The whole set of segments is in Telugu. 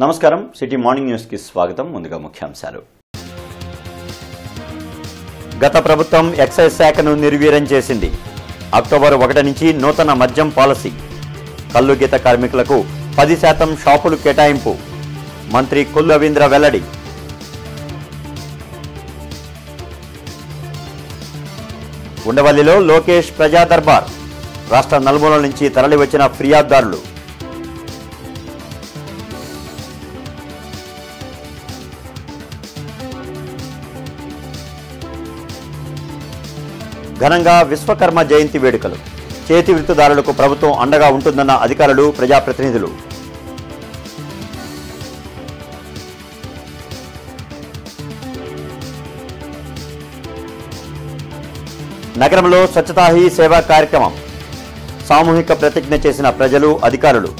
నమస్కారం సిటీ మార్నింగ్ న్యూస్ కి స్వాగతం. ముందుగా ముఖ్యాంశాలు. గత ప్రభుత్వం ఎక్సైజ్ శాఖను నిర్వీర్యం చేసింది. అక్టోబర్ 1 నుంచి నూతన మద్యం పాలసీ. కల్లు గీత కార్మికులకు 10% షాపులు కేటాయింపు. మంత్రి కొల్లు రవీంద్ర వెల్లడి. ఉండవల్లిలో లోకేష్ ప్రజా దర్బార్. రాష్ట్ర నలుమూలల నుంచి తరలివచ్చిన ఫిర్యాదుదారులు. ఘనంగా విశ్వకర్మ జయంతి వేడుకలు. చేతి వృత్తిదారులకు ప్రభుత్వం అండగా ఉంటుందన్న అధికారులు, ప్రజాప్రతినిధులు. నగరంలో స్వచ్ఛతా హీ సేవా కార్యక్రమం. సామూహిక ప్రతిజ్ఞ చేసిన ప్రజలు, అధికారులు.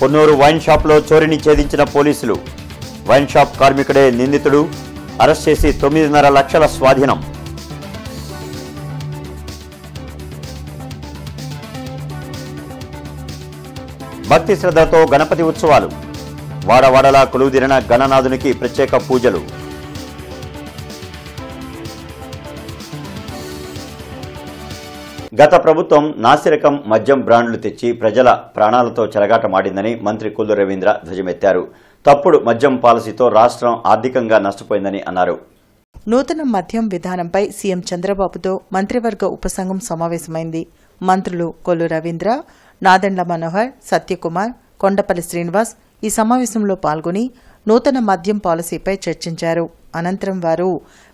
పొన్నూరు వైన్ షాప్లో చోరీని ఛేదించిన పోలీసులు. వైన్ షాప్ కార్మికుడే నిందితుడు. అరెస్ట్ చేసి 9.5 లక్షల స్వాధీనం. భక్తి శ్రద్ధతో గణపతి ఉత్సవాలు. వాడవాడలా కొలువుదీరిన గణనాథునికి ప్రత్యేక పూజలు. గత ప్రభుత్వం నాసిరకం మద్యం బ్రాండ్లు తెచ్చి ప్రజల ప్రాణాలతో చెలగాటమాడిందని మంత్రి కొల్లు రవీంద్ర ధ్వజమెత్తారు. తప్పుడు మద్యం పాలసీతో రాష్ట్రం ఆర్థికంగా నష్టపోయిందని అన్నారు. నూతన మద్యం విధానంపై సీఎం చంద్రబాబుతో మంత్రివర్గ ఉపసంఘం సమావేశమైంది. మంత్రులు కొల్లు రవీంద్ర, నాదెండ్ల మనోహర్, సత్యకుమార్, కొండపల్లి శ్రీనివాస్ ఈ సమావేశంలో పాల్గొని నూతన మద్యం పాలసీపై చర్చించారు. అనంతరం వారు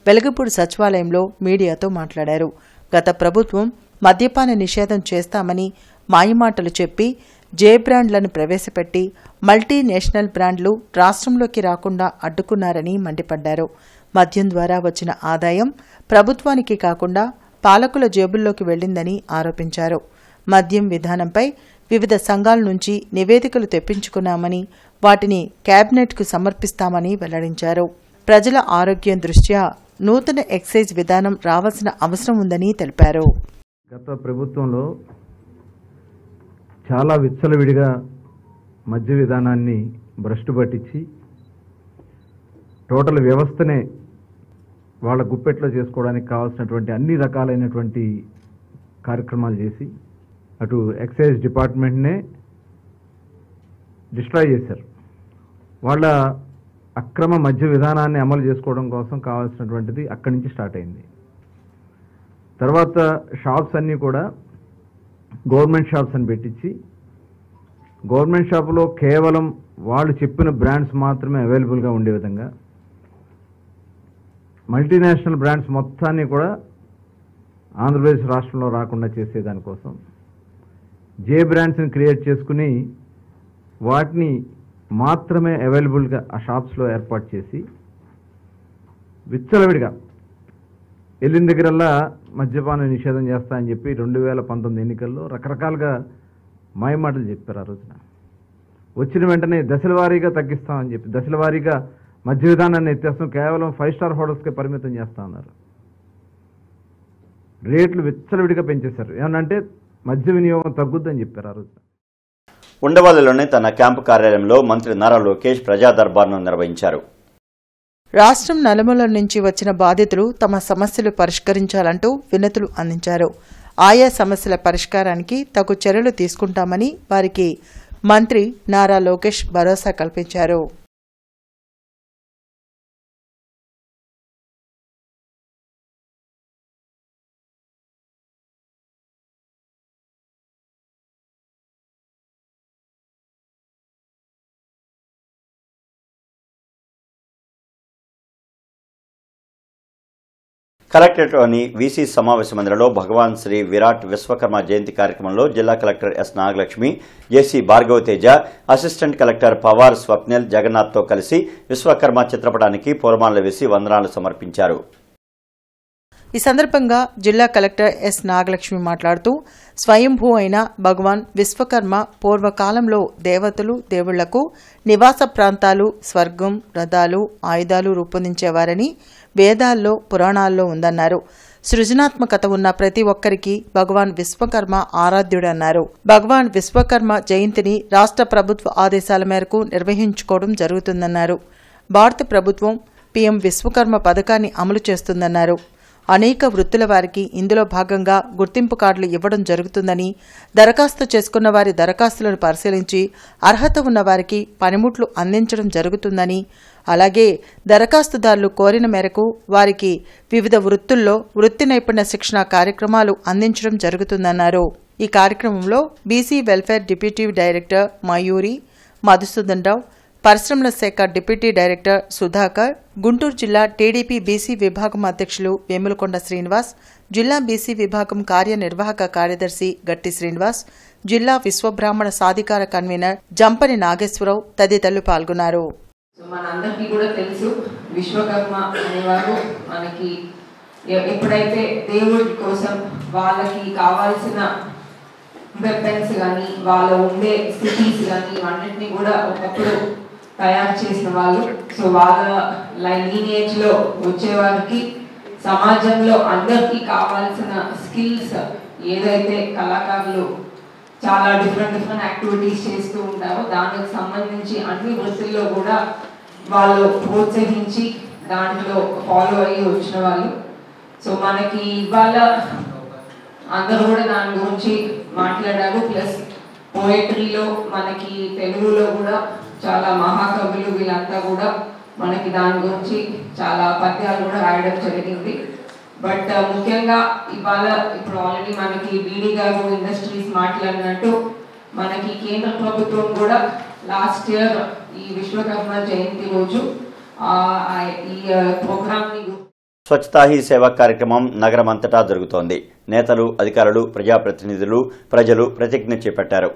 వెలగపూడి సచివాలయంలో మీడియాతో మాట్లాడారు. గత ప్రభుత్వం మద్యపాన నిషేధం చేస్తామని మాయమాటలు చెప్పి జే బ్రాండ్లను ప్రవేశపెట్టి మల్టీనేషనల్ బ్రాండ్లు రాష్ట్రంలోకి రాకుండా అడ్డుకున్నారని మండిపడ్డారు. మద్యం ద్వారా వచ్చిన ఆదాయం ప్రభుత్వానికి కాకుండా పాలకుల జేబుల్లోకి వెళ్లిందని ఆరోపించారు. మద్యం విధానంపై వివిధ సంఘాల నుంచి నివేదికలు తెప్పించుకున్నామని వాటిని కేబినెట్కు సమర్పిస్తామని వెల్లడించారు. ప్రజల ఆరోగ్యం దృష్ట్యా నూతన ఎక్సైజ్ విధానం రావాల్సిన అవసరం ఉందని తెలిపారు. గత ప్రభుత్వంలో చాలా విచ్చలవిడిగా మద్య విధానాన్ని భ్రష్టు పట్టించి టోటల్ వ్యవస్థనే వాళ్ళ గుప్పెట్లో చేసుకోవడానికి కావాల్సినటువంటి అన్ని రకాలైనటువంటి కార్యక్రమాలు చేసి అటు ఎక్సైజ్ డిపార్ట్మెంట్నే డిస్ట్రాయ్ చేశారు. వాళ్ళ అక్రమ మద్య విధానాన్ని అమలు చేసుకోవడం కోసం కావాల్సినటువంటిది అక్కడి నుంచి స్టార్ట్ అయింది. తర్వాత షాప్స్ అన్నీ కూడా గవర్నమెంట్ షాప్స్ అని పెట్టించి గవర్నమెంట్ షాపులో కేవలం వాళ్ళు చెప్పిన బ్రాండ్స్ మాత్రమే అవైలబుల్గా ఉండే విధంగా మల్టీనేషనల్ బ్రాండ్స్ మొత్తాన్ని కూడా ఆంధ్రప్రదేశ్ రాష్ట్రంలో రాకుండా చేసేదానికోసం జే బ్రాండ్స్ని క్రియేట్ చేసుకుని వాటిని మాత్రమే అవైలబుల్గా ఆ షాప్స్లో ఏర్పాటు చేసి విచ్చలవిడిగా వెళ్ళిన దగ్గరల్లా మద్యపాన నిషేధం చేస్తా అని చెప్పి 2019 ఎన్నికల్లో రకరకాలుగా మాయమాటలు చెప్పారు. ఆ రోజున వచ్చిన వెంటనే దశల వారీగా తగ్గిస్తామని చెప్పి దశల వారీగా మద్య విధానాన్ని ఎత్తేస్తాం, కేవలం 5 స్టార్ హోటల్స్కే పరిమితం చేస్తా ఉన్నారు. రేట్లు విచ్చలవిడిగా పెంచేశారు. ఏమనంటే మద్య వినియోగం తగ్గుద్దని చెప్పారు. ఆ రోజున ఉండవల్లిలోని తన క్యాంపు కార్యాలయంలో మంత్రి నారా లోకేష్ ప్రజా దర్బార్ను నిర్వహించారు. రాష్ట్రం నలుమూలల నుంచి వచ్చిన బాధితులు తమ సమస్యలు పరిష్కరించాలంటూ వినతులు అందించారు. ఆయా సమస్యల పరిష్కారానికి తగు చర్యలు తీసుకుంటామని వారికి మంత్రి నారా లోకేష్ భరోసా కల్పించారు. కలెక్టరేట్లోని వీసీ సమావేశ మందిరంలో భగవాన్ శ్రీ విరాట్ విశ్వకర్మ జయంతి కార్యక్రమంలో జిల్లా కలెక్టర్ ఎస్ నాగలక్ష్మి, జేసీ భార్గవతేజ, అసిస్టెంట్ కలెక్టర్ పవార్ స్వప్నిల్ జగన్నాథ్తో కలిసి విశ్వకర్మ చిత్రపటానికి పూలమాలలు వేసి వందనాలు సమర్పించారు. ఈ సందర్భంగా జిల్లా కలెక్టర్ ఎస్ నాగలక్ష్మి మాట్లాడుతూ స్వయంభూ అయిన భగవాన్ విశ్వకర్మ పూర్వకాలంలో దేవతలు దేవుళ్లకు నివాస ప్రాంతాలు, స్వర్గం, రథాలు, ఆయుధాలు రూపొందించేవారని వేదాల్లో పురాణాల్లో ఉందన్నారు. సృజనాత్మకత ఉన్న ప్రతి ఒక్కరికి భగవాన్ విశ్వకర్మ ఆరాధ్యుడన్నారు. భగవాన్ విశ్వకర్మ జయంతిని రాష్ట్ర ప్రభుత్వ ఆదేశాల మేరకు నిర్వహించుకోవడం జరుగుతుందన్నారు. భారత ప్రభుత్వం పీఎం విశ్వకర్మ పథకాన్ని అమలు చేస్తుందన్నారు. అనేక వృత్తుల వారికి ఇందులో భాగంగా గుర్తింపు కార్డులు ఇవ్వడం జరుగుతుందని, దరఖాస్తు చేసుకున్న వారి దరఖాస్తులను పరిశీలించి అర్హత ఉన్న వారికి పనిముట్లు అందించడం జరుగుతుందని, అలాగే దరఖాస్తుదారులు కోరిన మేరకు వారికి వివిధ వృత్తుల్లో వృత్తి నైపుణ్య శిక్షణ కార్యక్రమాలు అందించడం జరుగుతుందన్నారు. ఈ కార్యక్రమంలో BC welfare deputy director Mayuri, Madhusudan Rao, పరిశ్రమల శాఖ డిప్యూటీ డైరెక్టర్ సుధాకర్, గుంటూరు జిల్లా టీడీపీ బీసీ విభాగం అధ్యక్షులు వేములకొండ శ్రీనివాస్, జిల్లా బీసీ విభాగం కార్యనిర్వాహక కార్యదర్శి గట్టి శ్రీనివాస్, జిల్లా విశ్వబ్రాహ్మణ సాధికార కన్వీనర్ జంపని నాగేశ్వరరావు తదితరులు పాల్గొన్నారు. మనందరికీ కూడా తెలుసు, విశ్వకర్మ అనేవారు మనకి ఎప్పుడైతే దేవుడి కోసం వాళ్ళకి కావాల్సిన వెపన్స్ కానీ వాళ్ళ ఉండే సిటీస్ కానీ ఇవన్నిటిని కూడా ఒకప్పుడు తయారు చేసిన వాళ్ళు. సో వాళ్ళ లీనియేజ్ లో వచ్చే వారికి సమాజంలో అందరికీ కావాల్సిన స్కిల్స్ ఏదైతే కళాకారులు చాలా డిఫరెంట్ యాక్టివిటీస్ చేస్తూ ఉంటారో దానికి సంబంధించి అన్ని వృత్తుల్లో కూడా వాళ్ళు ప్రోత్సహించి దాంట్లో ఫాలో అయ్యి వచ్చిన వాళ్ళు. సో మనకి ఇవాళ అందరూ కూడా దాని గురించి మాట్లాడారు. ప్లస్ పోయట్రీలో మనకి తెలుగులో కూడా చాలా మహాకవులు వీళ్ళంతా కూడా మనకి దాని గురించి చాలా పద్యాలు కూడా రాయడం జరిగింది. బట్ ముఖ్యంగా ఇవాళ ఇప్పుడు ఆల్రెడీ మనకి బీడీ గారు ఇండస్ట్రీస్ మాట్లాడినట్టు మనకి కేంద్ర ప్రభుత్వం కూడా లాస్ట్ ఇయర్ ఈ విశ్వకర్మ జయంతి రోజు ఈ ప్రోగ్రామ్ ని స్వచ్ఛతా హీ సేవా కార్యక్రమం నగరమంతటా జరుగుతోంది. నేతలు, అధికారులు, ప్రజాప్రతినిధులు, ప్రజలు ప్రతిజ్ఞ చేపట్టారు.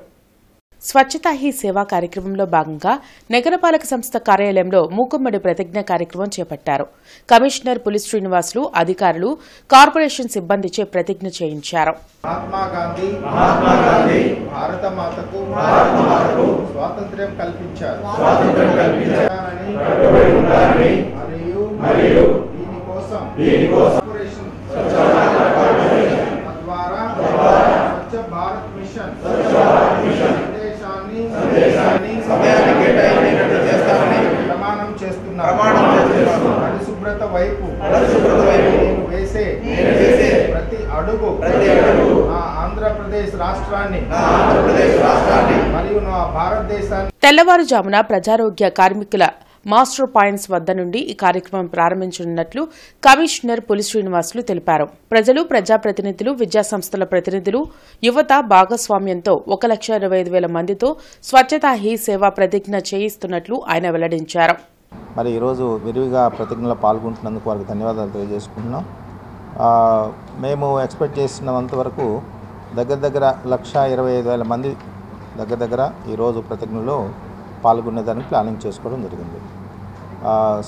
స్వచ్ఛతా హీ సేవా కార్యక్రమంలో భాగంగా నగరపాలక సంస్థ కార్యాలయంలో మూకుమ్మడి ప్రతిజ్ఞ కార్యక్రమం చేపట్టారు. కమిషనర్ పులి శ్రీనివాసులు, అధికారులు, కార్పొరేషన్ సిబ్బందిచే ప్రతిజ్ఞ చేయించారు. మహాత్మా గాంధీ భారత మాతకు స్వాతంత్ర్యం కల్పించారు. మరియు దీనికోసం తద్వారా స్వచ్ఛ భారత్ మిషన్ సమయాన్ని కేటాయించినట్టు చేస్తామని ప్రమాణం చేస్తున్నారు. పరిశుభ్రత వైపు నేను వేసే ప్రతి అడుగు ఆంధ్రప్రదేశ్ రాష్ట్రాన్ని మరియు నా భారతదేశాన్ని. తెల్లవారుజామున ప్రజారోగ్య కార్మికుల మాస్టర్ పాయింట్స్ వద్ద నుండి ఈ కార్యక్రమం ప్రారంభించనున్నట్లు కమిషనర్ పులి శ్రీనివాసులు తెలిపారు. ప్రజలు, ప్రజాప్రతినిధులు, విద్యాసంస్థల ప్రతినిధులు, యువత భాగస్వామ్యంతో 1,25,000 మందితో స్వచ్ఛతా హీ సేవా ప్రతిజ్ఞ చేయిస్తున్నట్లు ఆయన వెల్లడించారు. మరి ఈరోజు విరివిగా ప్రతిజ్ఞలో పాల్గొంటున్నందుకు వారికి ధన్యవాదాలు తెలియజేసుకుంటున్నాం. మేము ఎక్స్పెక్ట్ చేసినంత వరకు దగ్గర 1,25,000 మంది దగ్గర ఈరోజు ప్రతిజ్ఞలో పాల్గొనేదానికి ప్లానింగ్ చేసుకోవడం జరిగింది.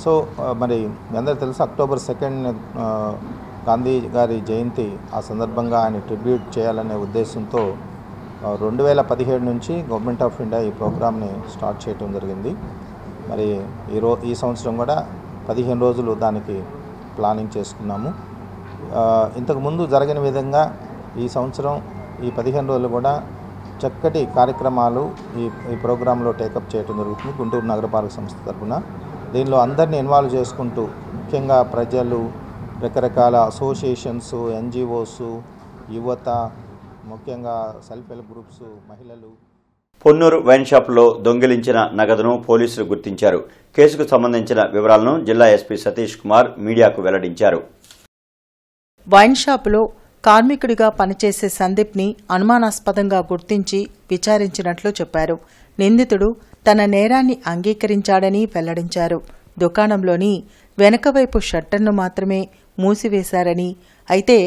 సో మరి మీ అందరూ తెలుసు, అక్టోబర్ 2 గాంధీ గారి జయంతి. ఆ సందర్భంగా ఆయన ట్రిబ్యూట్ చేయాలనే ఉద్దేశంతో 2017 నుంచి గవర్నమెంట్ ఆఫ్ ఇండియా ఈ ప్రోగ్రామ్ని స్టార్ట్ చేయడం జరిగింది. మరి ఈ సంవత్సరం కూడా 15 రోజులు దానికి ప్లానింగ్ చేసుకున్నాము. ఇంతకుముందు జరిగిన విధంగా ఈ సంవత్సరం ఈ 15 రోజులు కూడా చక్కటి కార్యక్రమాలు ఈ ప్రోగ్రాంలో టేకప్ చేయడం జరుగుతుంది గుంటూరు నగరపాలక సంస్థ తరఫున. దీనిలో అందరినీ ఇన్వాల్వ్ చేసుకుంటూ ముఖ్యంగా ప్రజలు, రకరకాల అసోసియేషన్స్, ఎన్జిఓస్, యువత, ముఖ్యంగా సెల్ఫ్ హెల్ప్ గ్రూప్స్, మహిళలు. పొన్నూరు వైన్ షాపులో దొంగిలించిన నగదును పోలీసులు గుర్తించారు. కేసుకు సంబంధించిన వివరాలను జిల్లా ఎస్పీ సతీష్ కుమార్ మీడియాకు వెల్లడించారు. వైన్ షాపులో కార్మికుడిగా పనిచేసే సందీప్ని అనుమానాస్పదంగా గుర్తించి విచారించినట్లు చెప్పారు. నిందితుడు తన నేరాన్ని అంగీకరించాడని వెల్లడించారు. దుకాణంలోని వెనకవైపు షట్టర్ను మాత్రమే మూసివేశారని, అయితే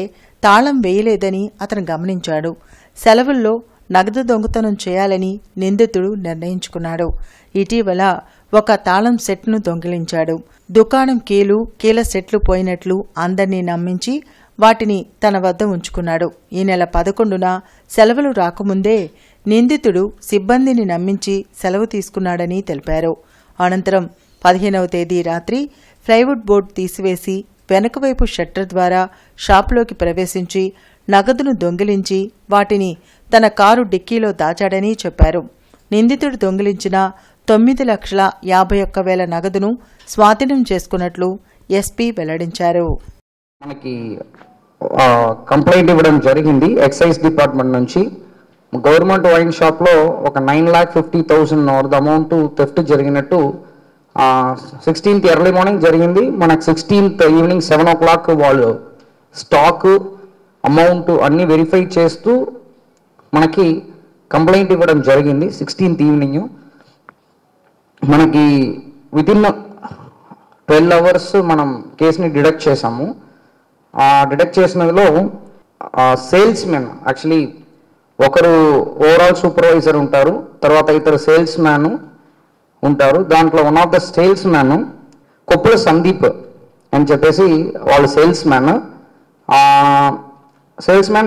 తాళం వేయలేదని అతను గమనించాడు. సెలవుల్లో నగదు దొంగతనం చేయాలని నిందితుడు నిర్ణయించుకున్నాడు. ఇటీవల ఒక తాళం సెట్ను దొంగిలించాడు. దుకాణం కీల సెట్లు పోయినట్లు అందర్నీ నమ్మించి వాటిని తన వద్ద ఉంచుకున్నాడు. ఈ నెల 11న సెలవులు రాకముందే నిందితుడు సిబ్బందిని నమ్మించి సెలవు తీసుకున్నాడని తెలిపారు. అనంతరం 15వ తేదీ రాత్రి ప్లైవుడ్ బోర్డు తీసివేసి వెనుకవైపు షట్టర్ ద్వారా షాపులోకి ప్రవేశించి నగదును దొంగిలించి వాటిని తన కారు డిక్కీలో దాచాడని చెప్పారు. నిందితుడు దొంగిలించిన 9,51,000 నగదును స్వాధీనం చేసుకున్నట్లు ఎస్పీ వెల్లడించారు. మనకి కంప్లైంట్ ఇవ్వడం జరిగింది ఎక్సైజ్ డిపార్ట్మెంట్ నుంచి. గవర్నమెంట్ వైన్ షాప్లో ఒక 9,50,000 ఆఫ్ ద అమౌంట్ థెఫ్ట్ జరిగినట్టు 16th ఎర్లీ మార్నింగ్ జరిగింది. మనకు 16th ఈవినింగ్ 7 o'clock వాళ్ళు స్టాక్ అమౌంట్ అన్నీ వెరిఫై చేస్తూ మనకి కంప్లైంట్ ఇవ్వడం జరిగింది. 16th ఈవినింగ్ మనకి వితిన్ 12 hours మనం కేసుని డిడక్ట్ చేసాము. డిడక్ట్ చేసినదిలో సేల్స్ మెన్ యాక్చువల్లీ ఒకరు ఓవరాల్ సూపర్వైజర్ ఉంటారు, తర్వాత ఇతరు సేల్స్ మ్యాన్ ఉంటారు. దాంట్లో one of the sales man Koppula Sandeep అని చెప్పేసి వాళ్ళు సేల్స్ మ్యాన్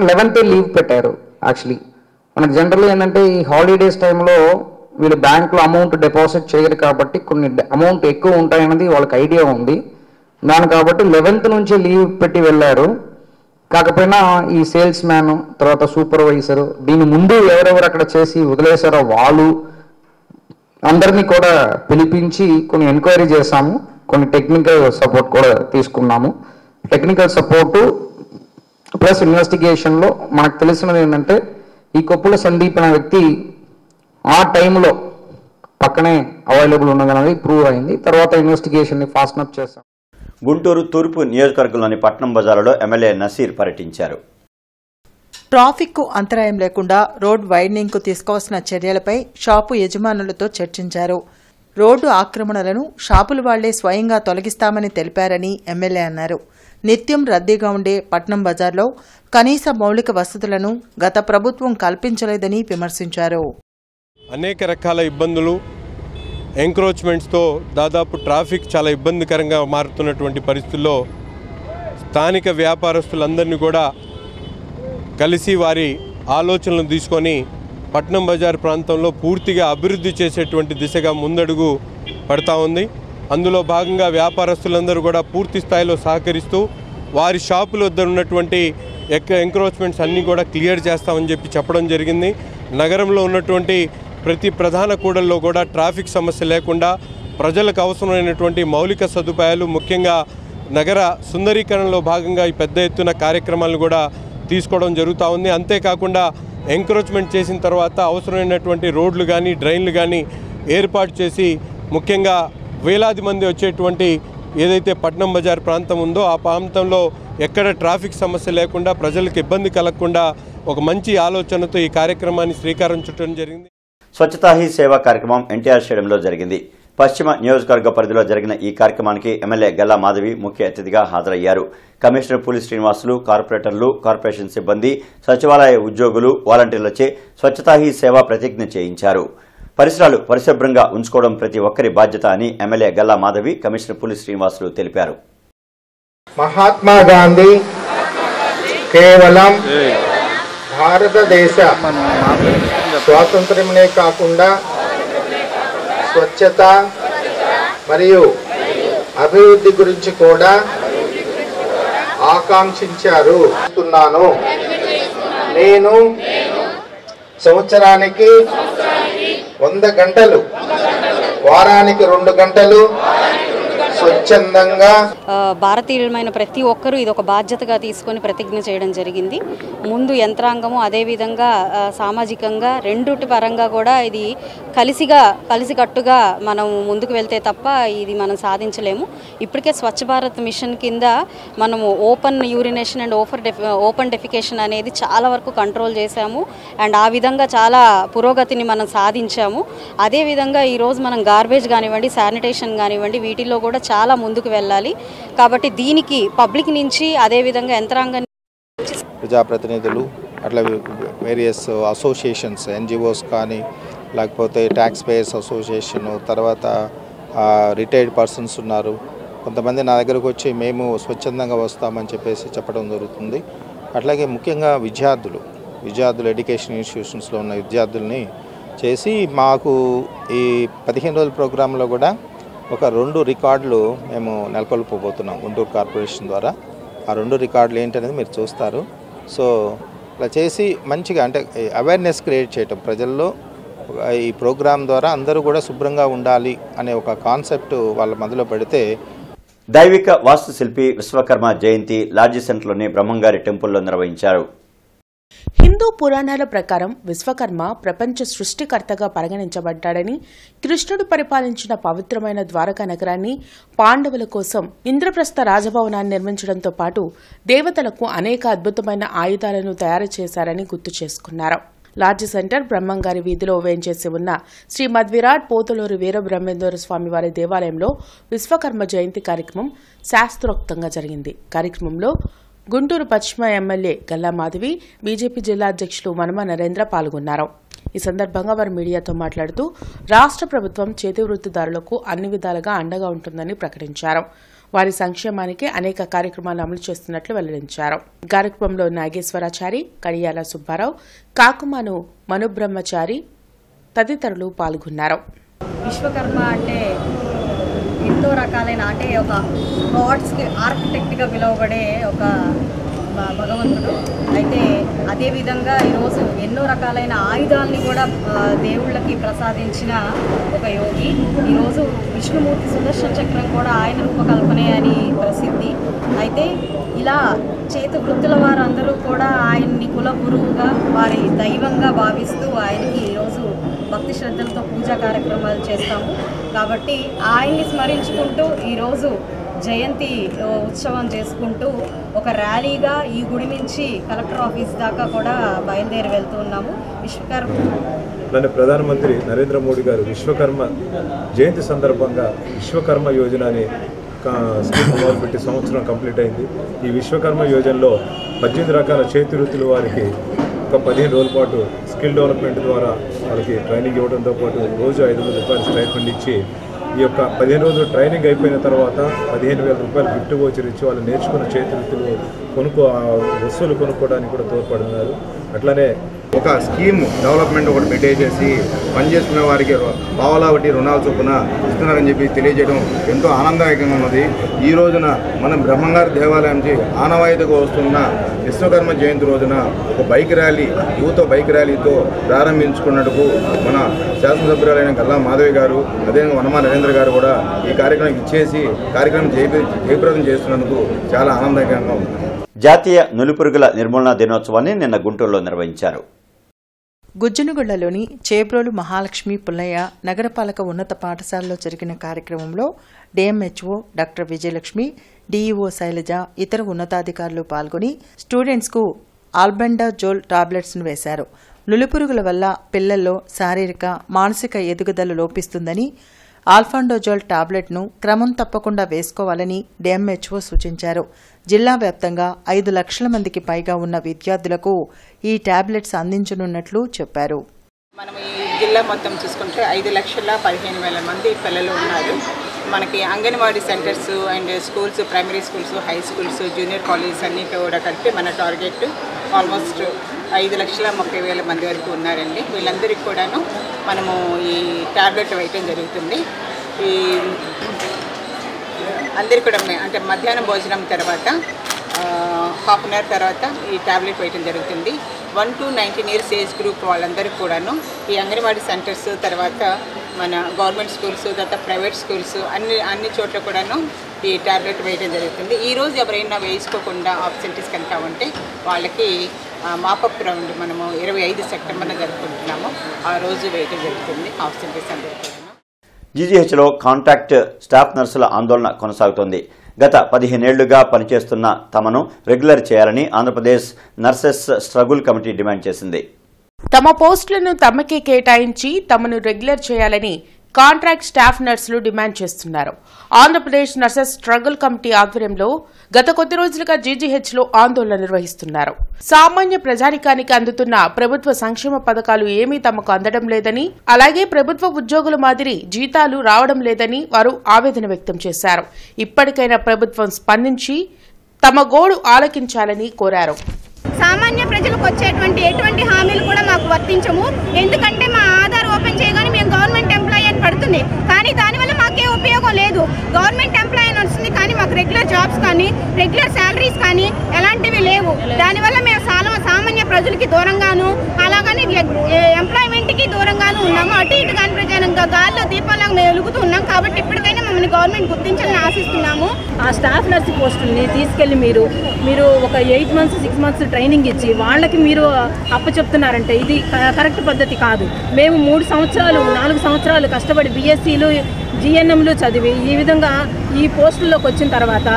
11th లీవ్ పెట్టారు. యాక్చువల్లీ మనకు జనరల్లీ ఏంటంటే ఈ హాలిడేస్ టైంలో వీళ్ళు బ్యాంకులో అమౌంట్ డిపాజిట్ చేయరు కాబట్టి కొన్ని అమౌంట్ ఎక్కువ ఉంటాయన్నది వాళ్ళకి ఐడియా ఉంది. దాని కాబట్టి 11th నుంచి లీవ్ పెట్టి వెళ్ళారు. కాకపోయినా ఈ సేల్స్ మ్యాన్ తర్వాత సూపర్వైజరు దీని ముందు ఎవరెవరు అక్కడ చేసి వదిలేశారో వాళ్ళు అందరినీ కూడా పిలిపించి కొన్ని ఎంక్వైరీ చేశాము. కొన్ని టెక్నికల్ సపోర్ట్ కూడా తీసుకున్నాము. టెక్నికల్ సపోర్టు ప్లస్ ఇన్వెస్టిగేషన్లో మనకు తెలిసినది ఏంటంటే ఈ కొప్పుల సందీప్ అనే వ్యక్తి ఆ టైంలో పక్కనే అవైలబుల్ ఉన్నదనేది ప్రూవ్ అయింది. తర్వాత ఇన్వెస్టిగేషన్ని ఫాస్ట్ అప్ చేశాం. గుంటూరు తూర్పు నియోజకవర్గంలోని పట్నం బజారులో ఎమ్మెల్యే నసీర్ పర్యటించారు. ట్రాఫిక్కు అంతరాయం లేకుండా రోడ్ వైడనింగ్కు తీసుకోవాల్సిన చర్యలపై షాపు యజమానులతో చర్చించారు. రోడ్డు ఆక్రమణలను షాపుల వాళ్లే స్వయంగా తొలగిస్తామని తెలిపారని ఎమ్మెల్యే అన్నారు. నిత్యం రద్దీగా ఉండే పట్నం బజార్లో కనీస మౌలిక వసతులను గత ప్రభుత్వం కల్పించలేదని విమర్శించారు. అనేక రకాల ఇబ్బందులు, ఎంక్రోచ్మెంట్స్తో దాదాపు ట్రాఫిక్ చాలా ఇబ్బందికరంగా మారుతున్నటువంటి పరిస్థితుల్లో స్థానిక వ్యాపారస్తులందరినీ కూడా కలిసి వారి ఆలోచనలు తీసుకొని పట్నం బజార్ ప్రాంతంలో పూర్తిగా అభివృద్ధి చేసేటువంటి దిశగా ముందడుగు పడతా ఉంది. అందులో భాగంగా వ్యాపారస్తులందరూ కూడా పూర్తి స్థాయిలో సహకరిస్తూ వారి షాపుల వద్ద ఉన్నటువంటి ఎంక్రోచ్మెంట్స్ అన్నీ కూడా క్లియర్ చేస్తామని చెప్పడం జరిగింది. నగరంలో ఉన్నటువంటి ప్రతి ప్రధాన కూడల్లో కూడా ట్రాఫిక్ సమస్య లేకుండా ప్రజలకు అవసరమైనటువంటి మౌలిక సదుపాయాలు, ముఖ్యంగా నగర సుందరీకరణలో భాగంగా ఈ పెద్ద ఎత్తున కార్యక్రమాలను కూడా తీసుకోవడం జరుగుతూ ఉంది. అంతేకాకుండా ఎంక్రోచ్మెంట్ చేసిన తర్వాత అవసరమైనటువంటి రోడ్లు కానీ డ్రైన్లు కానీ ఏర్పాటు చేసి ముఖ్యంగా వేలాది మంది వచ్చేటువంటి ఏదైతే పట్నం బజార్ ప్రాంతం ఉందో ఆ ప్రాంతంలో ఎక్కడ ట్రాఫిక్ సమస్య లేకుండా ప్రజలకు ఇబ్బంది కలగకుండా ఒక మంచి ఆలోచనతో ఈ కార్యక్రమాన్ని శ్రీకారం చుట్టడం జరిగింది. స్వచ్ఛతా హీ సేవా కార్యక్రమం ఎన్టీఆర్ స్టేడియంలో జరిగింది. పశ్చిమ నియోజకవర్గ పరిధిలో జరిగిన ఈ కార్యక్రమానికి ఎమ్మెల్యే గల్లా మాధవి ముఖ్య అతిథిగా హాజరయ్యారు. కమిషనర్ పులి శ్రీనివాసులు, కార్పొరేటర్లు, కార్పొరేషన్ సిబ్బంది, సచివాలయ ఉద్యోగులు, వాలంటీర్లచే స్వచ్ఛతా హీ సేవా ప్రతిజ్ఞ చేయించారు. పరిసరాలు పరిశుభ్రంగా ఉంచుకోవడం ప్రతి ఒక్కరి బాధ్యత అని ఎమ్మెల్యే గల్లా మాధవి, కమిషనర్ పులి శ్రీనివాసులు తెలిపారు. మహాత్మా గాంధీ కేవలం భారతదేశ స్వాతంత్ర్యమే కాకుండా స్వచ్ఛత మరియు అభివృద్ధి గురించి కూడా ఆకాంక్షించారు. నేను సంవత్సరానికి 100 గంటలు, వారానికి 2 గంటలు స్వచ్ఛందంగా భారతీయులమైన ప్రతి ఒక్కరూ ఇది ఒక బాధ్యతగా తీసుకొని ప్రతిజ్ఞ చేయడం జరిగింది. ముందు యంత్రాంగము, అదేవిధంగా సామాజికంగా రెండుటి పరంగా కూడా ఇది కలిసికట్టుగా మనం ముందుకు వెళ్తే తప్ప ఇది మనం సాధించలేము. ఇప్పటికే స్వచ్ఛ భారత్ మిషన్ కింద మనము open urination and open defecation అనేది చాలా వరకు కంట్రోల్ చేశాము. అండ్ ఆ విధంగా చాలా పురోగతిని మనం సాధించాము. అదేవిధంగా ఈరోజు మనం గార్బేజ్ కానివ్వండి, శానిటేషన్ కానివ్వండి, వీటిల్లో కూడా చాలా ముందుకు వెళ్ళాలి. కాబట్టి దీనికి పబ్లిక్ నుంచి అదేవిధంగా యంత్రాంగం, ప్రజాప్రతినిధులు, అట్లా వేరియస్ అసోసియేషన్స్, ఎన్జిఓస్ కానీ లేకపోతే ట్యాక్స్ పేయర్స్ అసోసియేషను, తర్వాత రిటైర్డ్ పర్సన్స్ ఉన్నారు. కొంతమంది నా దగ్గరకు వచ్చి మేము స్వచ్ఛందంగా వస్తామని చెప్పడం జరుగుతుంది. అట్లాగే ముఖ్యంగా విద్యార్థులు ఎడ్యుకేషన్ ఇన్స్టిట్యూషన్స్లో ఉన్న విద్యార్థుల్ని చేసి మాకు ఈ 15 రోజుల ప్రోగ్రాంలో కూడా ఒక 2 రికార్డులు మేము నెలకొల్పబోతున్నాం గుంటూరు కార్పొరేషన్ ద్వారా. ఆ 2 రికార్డులు ఏంటనేది మీరు చూస్తారు. సో ఇలా చేసి మంచిగా అంటే అవేర్నెస్ క్రియేట్ చేయటం ప్రజల్లో, ఈ ప్రోగ్రాం ద్వారా అందరూ కూడా శుభ్రంగా ఉండాలి అనే ఒక కాన్సెప్ట్ వాళ్ళ మధ్యలో పెడితే. దైవిక వాస్తుశిల్పి విశ్వకర్మ జయంతి లాడ్జి సెంటర్లోని బ్రహ్మంగారి టెంపుల్లో నిర్వహించారు. హిందూ పురాణాల ప్రకారం విశ్వకర్మ ప్రపంచ సృష్టికర్తగా పరిగణించబడ్డాడని, కృష్ణుడు పరిపాలించిన పవిత్రమైన ద్వారకా నగరాన్ని పాండవుల కోసం ఇంద్రప్రస్థ రాజభవనాన్ని నిర్మించడంతో పాటు దేవతలకు అనేక అద్భుతమైన ఆయుధాలను తయారు చేశారని గుర్తు చేసుకున్నారు. లాడ్జి సెంటర్ బ్రహ్మంగారి వీధిలో వేంచేసి ఉన్న శ్రీ మద్విరాట్ పోతులూరి వీరబ్రహ్మేంద్ర స్వామి వారి దేవాలయంలో విశ్వకర్మ జయంతి కార్యక్రమం శాస్త్రోక్తంగా జరిగింది. కార్యక్రమంలో గుంటూరు పశ్చిమ ఎమ్మెల్యే గల్లా మాధవి, బీజేపీ జిల్లా అధ్యక్షులు మనమ నరేంద్ర పాల్గొన్నారు. ఈ సందర్భంగా వారు మీడియాతో మాట్లాడుతూ రాష్ట్ర ప్రభుత్వం చేతి వృత్తిదారులకు అన్ని విధాలుగా అండగా ఉంటుందని ప్రకటించారు. వారి సంక్షేమానికి అనేక కార్యక్రమాలు అమలు చేస్తున్నట్లు వెల్లడించారు. కార్యక్రమంలో నాగేశ్వరాచారి, కడియాల సుబ్బారావు, కాకుమాను మనుబ్రహ్మచారి తదితరులు పాల్గొన్నారు. విశ్వకర్మ అంటే ఎంతో రకాలైన అంటే ఒక గాడ్స్కి ఆర్కిటెక్ట్గా పిలువబడే ఒక భగవంతుడు. అయితే అదేవిధంగా ఈరోజు ఎన్నో రకాలైన ఆయుధాలని కూడా దేవుళ్ళకి ప్రసాదించిన ఒక యోగి. ఈరోజు విష్ణుమూర్తి సుదర్శన చక్రం కూడా ఆయన రూపకల్పనే అని ప్రసిద్ధి. అయితే ఇలా చేతి వృత్తుల వారందరూ కూడా ఆయన్ని కుల గురువుగా, వారి దైవంగా భావిస్తూ ఆయనకి ఈరోజు భక్తి శ్రద్ధలతో పూజా కార్యక్రమాలు చేస్తాము. కాబట్టి ఆయన్ని స్మరించుకుంటూ ఈరోజు జయంతి ఉత్సవం చేసుకుంటూ ఒక ర్యాలీగా ఈ గుడి నుంచి కలెక్టర్ ఆఫీస్ దాకా కూడా బయలుదేరి వెళ్తూ ఉన్నాము. విశ్వకర్మ ప్రధానమంత్రి నరేంద్ర మోడీ గారు విశ్వకర్మ జయంతి సందర్భంగా విశ్వకర్మ యోజన అనే స్కీమ్ మొదలుపెట్టి సంవత్సరం కంప్లీట్ అయింది. ఈ విశ్వకర్మ యోజనలో 18 రకాల చేతి వృత్తుల వారికి ఒక 15 రోజుల పాటు స్కిల్ డెవలప్మెంట్ ద్వారా వాళ్ళకి ట్రైనింగ్ ఇవ్వడంతో పాటు రోజు 500 రూపాయలు స్టైఫండ్ ఇచ్చి ఈ యొక్క 15 రోజులు ట్రైనింగ్ అయిపోయిన తర్వాత 15,000 రూపాయలు గిఫ్ట్ వోచర్ ఇచ్చి వాళ్ళు నేర్చుకున్న చేతి వృత్తులు వస్తువులు కొనుక్కోవడానికి కూడా తోడ్పడుతున్నారు. అట్లానే ఒక స్కీమ్ డెవలప్మెంట్ ఒకటి పెట్టేసేసి పనిచేసుకునే వారికి పావలా వడ్డీ రుణాలు చొప్పున ఇస్తున్నారని చెప్పి తెలియజేయడం ఎంతో ఆనందదాయకంగా ఉన్నది. ఈ రోజున మనం బ్రహ్మంగారి దేవాలయం నుంచి ఆనవాయితీగా వస్తున్న విశ్వకర్మ జయంతి రోజున ఒక బైక్ ర్యాలీ, యువత బైక్ ర్యాలీతో ప్రారంభించుకున్నట్టుకు మన శాసనసభ్యురాలైన గల్లా మాధవి గారు, అదేవిధంగా వనమా నరేంద్ర గారు కూడా ఈ కార్యక్రమం ఇచ్చేసి కార్యక్రమం జయప్రదం చేస్తున్నందుకు చాలా ఆనందదాయకంగా ఉంది. జాతీయ నులిపురుగుల నిర్మూలన దినోత్సవాన్ని నిన్న గుంటూరులో నిర్వహించారు. గుజ్జనగుళ్లలోని చేబ్రోలు మహాలక్ష్మి పుల్లయ్య నగరపాలక ఉన్నత పాఠశాలలో జరిగిన కార్యక్రమంలో DMHO doctor Vijayalakshmi, DEO Shailaja, ఇతర ఉన్నతాధికారులు పాల్గొని స్టూడెంట్స్కు ఆల్బెండాజోల్ టాబ్లెట్స్ను వేశారు. నులిపురుగుల వల్ల పిల్లల్లో శారీరక, మానసిక ఎదుగుదల లోపిస్తుందని ఆల్ఫాండోజోల్ టాబ్లెట్ను క్రమం తప్పకుండా వేసుకోవాలని డిఎంహెచ్ఓ సూచించారు. జిల్లా వ్యాప్తంగా 5 లక్షల మందికి పైగా ఉన్న విద్యార్థులకు ఈ టాబ్లెట్స్ అందించనున్నట్లు చెప్పారు. మనం ఈ జిల్లా మొత్తం చూసుకుంటే 5,15,000 మంది పిల్లలు ఉన్నారు. మనకి anganwadi centres and schools, primary schools, high schools, junior colleges అన్నీ కూడా కలిపి మన టార్గెట్ ఆల్మోస్ట్ 5,30,000 మంది వరకు ఉన్నారండి. వీళ్ళందరికీ కూడాను మనము ఈ టాబ్లెట్ వేయటం జరుగుతుంది. ఈ అందరికీ కూడా అంటే మధ్యాహ్నం భోజనం తర్వాత హాఫ్ అన్ అవర్ తర్వాత ఈ టాబ్లెట్ వేయటం జరుగుతుంది. 1 to 19 ఇయర్స్ ఏజ్ గ్రూప్ వాళ్ళందరికీ కూడాను ఈ అంగన్వాడీ సెంటర్స్, తర్వాత మన గవర్నమెంట్ స్కూల్స్, తర్వాత ప్రైవేట్ స్కూల్స్ అన్ని చోట్ల కూడాను ఈ టాబ్లెట్ వేయడం జరుగుతుంది. ఈరోజు ఎవరైనా వేసుకోకుండా ఆబ్సెంటీస్ కనుక ఉంటే వాళ్ళకి మాపప్ రౌండ్ మనము 25 సెప్టెంబర్న జరుపుకుంటున్నాము. ఆ రోజు వేయడం జరుగుతుంది ఆబ్సెంటీస్ అందరికీ. జీజీహెచ్లో కాంట్రాక్ట్ స్టాఫ్ నర్సుల ఆందోళన కొనసాగుతోంది. గత 15 ఏళ్లుగా పనిచేస్తున్న తమను రెగ్యులర్ చేయాలని Andhra Pradesh nurses struggle committee demand చేసింది. తమ పోస్టులను తమకే కేటాయించి తమను రెగ్యులర్ చేయాలని కాంట్రాక్ట్ స్టాఫ్ నర్సులు డిమాండ్ చేస్తున్నారు. ఆంధ్రప్రదేశ్ నర్సెస్ స్ట్రగుల్ కమిటీ ఆధ్వర్యంలో గత కొద్ది రోజులుగా జీజీహెచ్లో ఆందోళన నిర్వహిస్తున్నారు. సామాన్య ప్రజానికానికి అందుతున్న ప్రభుత్వ సంక్షేమ పథకాలు ఏమీ తమకు అందడం లేదని, అలాగే ప్రభుత్వ ఉద్యోగుల మాదిరి జీతాలు రావడం లేదని వారు ఆవేదన వ్యక్తం చేశారు. ఇప్పటికైనా ప్రభుత్వం స్పందించి తమ గోడు ఆలకించాలని కోరారు. సామాన్య ప్రజలకు వచ్చేటువంటి ఎటువంటి హామీలు కూడా మాకు వర్తించము. ఎందుకంటే మా ఆధార్ ఓపెన్ చేయగానే మేము గవర్నమెంట్ ఎంప్లాయీ అని పడుతుంది, కానీ దానివల్ల మాకు మాకే ఉపయోగం లేదు. గవర్నమెంట్ ఎంప్లాయీ వస్తుంది కానీ మాకు రెగ్యులర్ జాబ్స్ కానీ రెగ్యులర్ శాలరీస్ కానీ ఎలాంటివి లేవు. దానివల్ల మేము సామాన్య ప్రజలకి దూరంగాను అలాగని ఎంప్లాయ్మెంట్కి దూరంగాను ఉన్నాము. అటు ఇటు కాని ప్రజానంగా గాల్లో దీపాలకు మేము వెలుగుతూ ఉన్నాం. కాబట్టి ఇప్పటికైనా మమ్మల్ని గవర్నమెంట్ గుర్తించాలని ఆశిస్తున్నాము. ఆ స్టాఫ్ నర్స్ పోస్టుల్ని తీసుకెళ్ళి మీరు ఒక 8 months 6 months ట్రైనింగ్ ఇచ్చి వాళ్ళకి మీరు అప్పచెప్తున్నారంటే ఇది కరెక్ట్ పద్ధతి కాదు. మేము 3 సంవత్సరాలు 4 సంవత్సరాలు కష్టపడి బీఎస్సీలు జిఎన్ఎంలు చదివి ఈ విధంగా ఈ పోస్టుల్లోకి వచ్చిన తర్వాత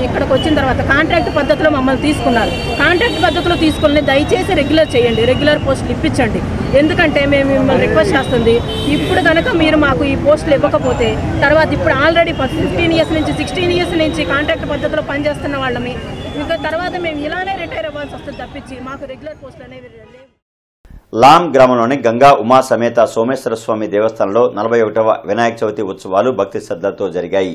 ఇక్కడికి వచ్చిన తర్వాత కాంట్రాక్ట్ పద్ధతిలో మమ్మల్ని తీసుకున్నారు. కాంట్రాక్ట్ పద్ధతిలో తీసుకుని దయచేసి రెగ్యులర్ చేయండి, రెగ్యులర్ పోస్టులు ఇప్పించండి. ఎందుకంటే మేము మిమ్మల్ని రిక్వెస్ట్ చేస్తుంది, ఇప్పుడు కనుక మీరు మాకు ఈ పోస్టులు ఇవ్వకపోతే తర్వాత ఇప్పుడు ఆల్రెడీ 15 years నుంచి 16 years నుంచి కాంట్రాక్ట్ పద్ధతిలో పనిచేస్తున్న వాళ్ళని ఇంకా తర్వాత మేము ఇలానే రిటైర్ అవ్వాల్సి వస్తుంది తప్పించి మాకు రెగ్యులర్ పోస్టులు అనేవి లేవు. లాం గ్రామంలోని గంగా ఉమా సమేత సోమేశ్వర స్వామి దేవస్థానంలో 41వ వినాయక చవితి ఉత్సవాలు భక్తి శ్రద్ధలతో జరిగాయి.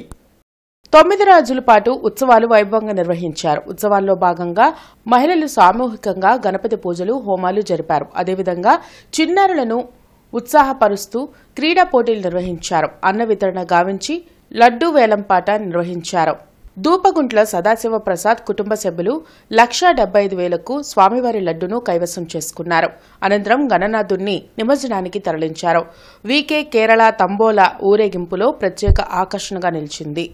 9 రోజుల పాటు ఉత్సవాలు వైభవంగా నిర్వహించారు. ఉత్సవాల్లో భాగంగా మహిళలు సామూహికంగా గణపతి పూజలు, హోమాలు జరిపారు. అదేవిధంగా చిన్నారులను ఉత్సాహపరుస్తూ క్రీడా పోటీలు నిర్వహించారు. అన్న వితరణ గావించి లడ్డూ వేలంపాట నిర్వహించారు. దూపగుంట్ల సదాశివ ప్రసాద్ కుటుంబ సభ్యులు 1,75,000కు స్వామివారి లడ్డును కైవసం చేసుకున్నారు. అనంతరం గణనాథుణ్ణి నిమజ్జనానికి తరలించారు. వీకే కేరళ తంబోలా ఊరేగింపులో ప్రత్యేక ఆకర్షణగా నిలిచింది.